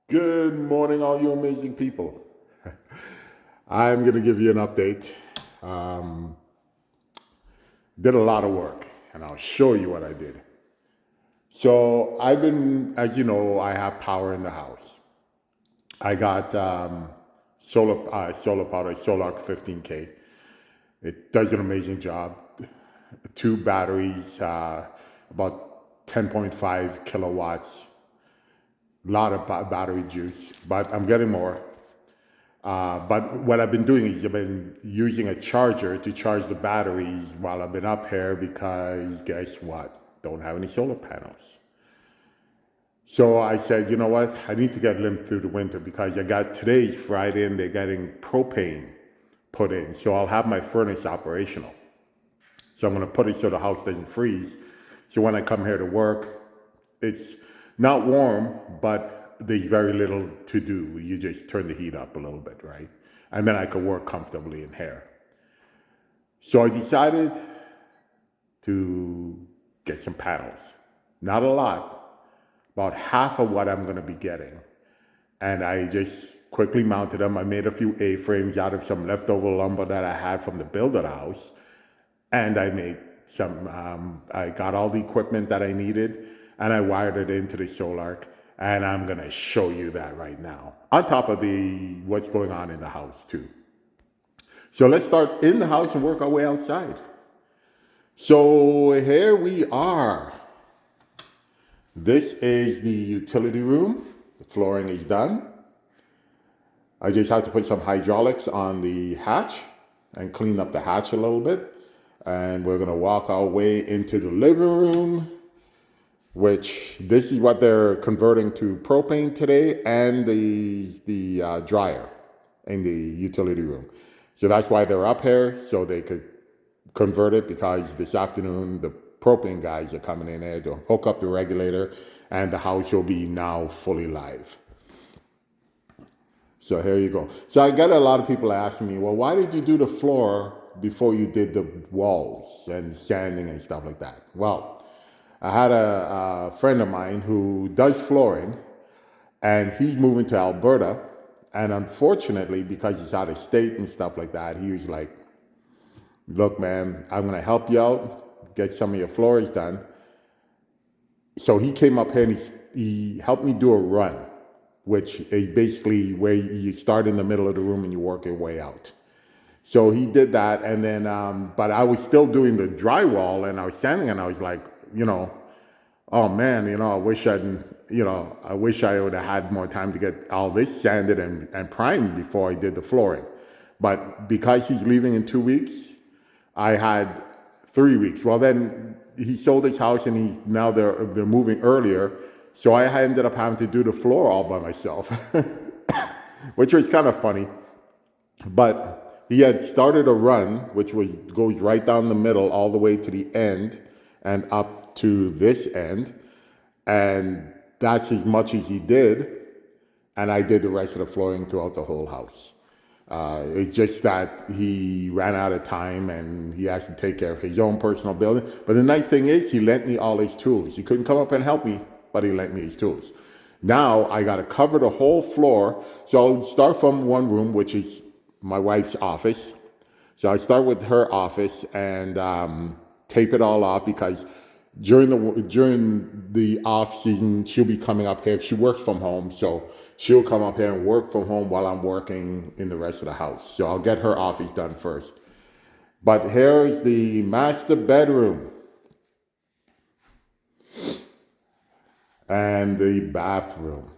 Good morning, all you amazing people. I'm going to give you an update. Um, did a lot of work, and I'll show you what I did. So I've been, as you know, I have power in the house. I got solar power, Solar 15K. It does an amazing job. Two batteries, about 10.5 kilowatts. A lot of battery juice, but I'm getting more. But what I've been doing is I've been using a charger to charge the batteries while I've been up here because guess what? Don't have any solar panels. So I said, you know what? I need to get limped through the winter because I got today's Friday and they're getting propane put in. So I'll have my furnace operational. So I'm going to put it so the house doesn't freeze. So when I come here to work, it's not warm, but there's very little to do. You just turn the heat up a little bit, right? And then I could work comfortably in here. So I decided to get some panels. Not a lot, about half of what I'm going to be getting. And I just quickly mounted them. I made a few A-frames out of some leftover lumber that I had from the build of the house. And I made I got all the equipment that I needed and I wired it into the Solar. And I'm gonna show you that right now. On top of what's going on in the house too. So let's start in the house and work our way outside. So here we are. This is the utility room. The flooring is done. I just had to put some hydraulics on the hatch and clean up the hatch a little bit. And we're gonna walk our way into the living room, which this is what they're converting to propane today, and the dryer in the utility room. So that's why they're up here, so they could convert it, because this afternoon the propane guys are coming in there to hook up the regulator and the house will be now fully live. So here you go. So I get a lot of people asking me, well, why did you do the floor before you did the walls and sanding and stuff like that? Well, I had a friend of mine who does flooring, and he's moving to Alberta. And unfortunately, because he's out of state and stuff like that, he was like, look, man, I'm going to help you out, get some of your floors done. So he came up here and he helped me do a run, which is basically where you start in the middle of the room and you work your way out. So he did that, and then, but I was still doing the drywall, and I was sanding, and I was like, oh man, I wish I would have had more time to get all this sanded and primed before I did the flooring. But because he's leaving in 2 weeks, I had 3 weeks. Well, then he sold his house, and now they're moving earlier. So I ended up having to do the floor all by myself, which was kind of funny. But he had started a run, which goes right down the middle all the way to the end and up to this end. And that's as much as he did. And I did the rest of the flooring throughout the whole house. It's just that he ran out of time and he has to take care of his own personal building. But the nice thing is he lent me all his tools. He couldn't come up and help me, but he lent me his tools. Now I got to cover the whole floor. So I'll start from one room, which is my wife's office. So I start with her office and tape it all off, because during the off season she'll be coming up here. She works from home, so she'll come up here and work from home while I'm working in the rest of the house. So I'll get her office done first. But here is the master bedroom and the bathroom.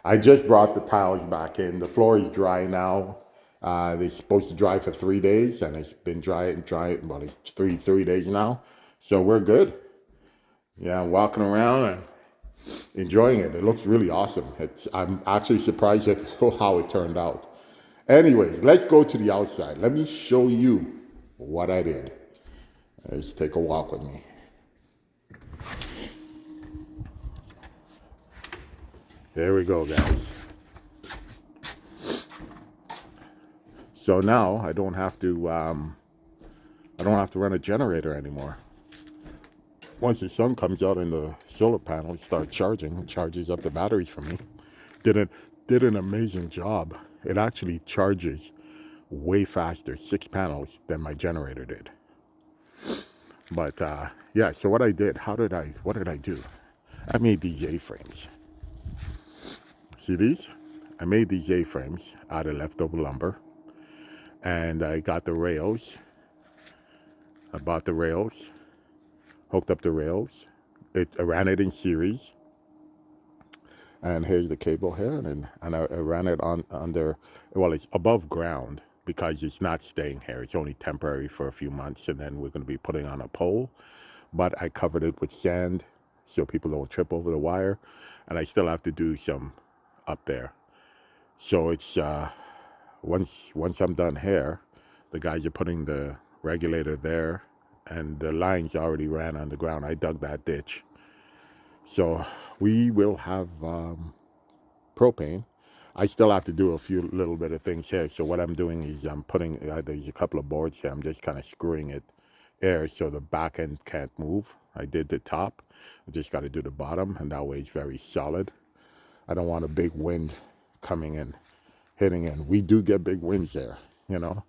I just brought the tiles back in. The floor is dry now. They're supposed to dry for 3 days, and it's been dry. Well, it's three days now, so we're good. Yeah, I'm walking around and enjoying it. It looks really awesome. I'm actually surprised at how it turned out. Anyways, let's go to the outside. Let me show you what I did. Let's take a walk with me. There we go, guys. So now I don't have to run a generator anymore. Once the sun comes out and the solar panels start charging, it charges up the batteries for me. Didn't did an amazing job. It actually charges way faster, 6 panels, than my generator did. But yeah, so what did I do? I made these A-frames. See these? I made these A-frames out of leftover lumber. And I got the rails. I bought the rails, hooked up the rails. I ran it in series. And here's the cable here. And I ran it on under, well, it's above ground because it's not staying here. It's only temporary for a few months. And then we're going to be putting on a pole. But I covered it with sand so people don't trip over the wire. And I still have to do some up there. So it's, once I'm done here, the guys are putting the regulator there and the lines already ran on the ground. I dug that ditch. So we will have propane. I still have to do a few little bit of things here. So what I'm doing is I'm putting, there's a couple of boards here. I'm just kind of screwing it air so the back end can't move. I did the top. I just got to do the bottom, and that way it's very solid. I don't want a big wind coming in, hitting in. We do get big winds there, you know.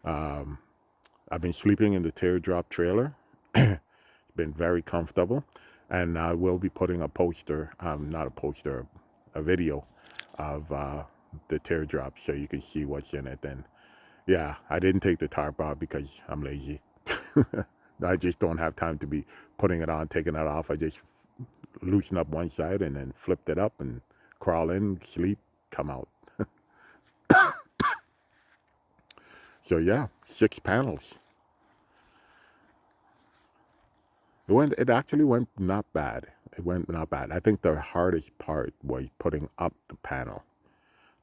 I've been sleeping in the teardrop trailer. Been very comfortable. And I will be putting a poster, not a poster, a video of the teardrop so you can see what's in it. And yeah, I didn't take the tarp out because I'm lazy. I just don't have time to be putting it on, taking it off. I just loosen up one side and then flipped it up and crawl in, sleep, come out. So yeah, 6 panels. It actually went not bad. It went not bad. I think the hardest part was putting up the panel.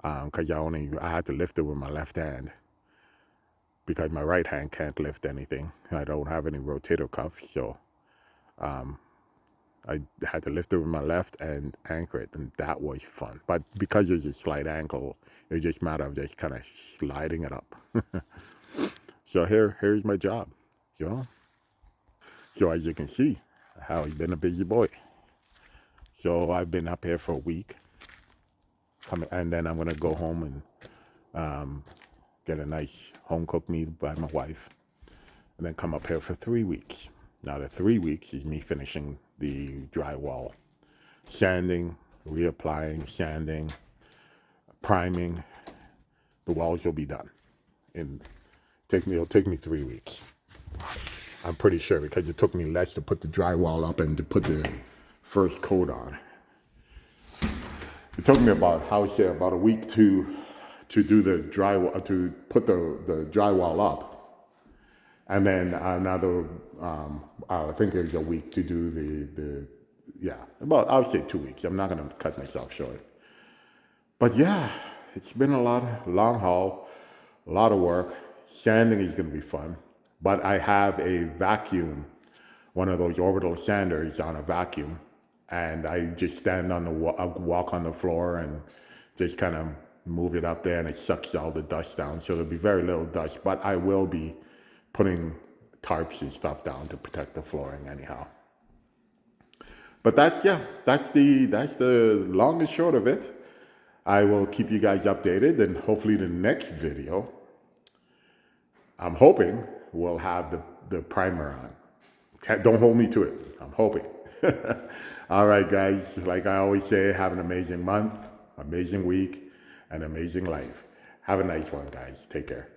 Because I had to lift it with my left hand. Because my right hand can't lift anything. I don't have any rotator cuffs, so I had to lift it with my left and anchor it, and that was fun. But because it's a slight ankle, it just matter of just kind of sliding it up. So here's my job, you know. So as you can see, I've been a busy boy. So I've been up here for a week, and then I'm gonna go home and get a nice home cooked meal by my wife, and then come up here for 3 weeks. Now the 3 weeks is me finishing the drywall, sanding, reapplying, sanding, priming. The walls will be done. It'll take me 3 weeks. I'm pretty sure, because it took me less to put the drywall up and to put the first coat on. It took me about a week to do the drywall, to put the drywall up, and then another I think it was a week to do I would say 2 weeks. I'm not gonna cut myself short, but yeah, it's been a long haul, a lot of work. Sanding is gonna be fun, but I have a vacuum, one of those orbital sanders on a vacuum, and I just stand on walk on the floor and just kind of move it up there, and it sucks all the dust down. So there'll be very little dust, but I will be putting tarps and stuff down to protect the flooring anyhow. But that's the long and short of it. I will keep you guys updated, and hopefully the next video, I'm hoping we'll have the primer on. Don't hold me to it. I'm hoping. All right, guys. Like I always say, have an amazing month, amazing week, and amazing life. Have a nice one, guys. Take care.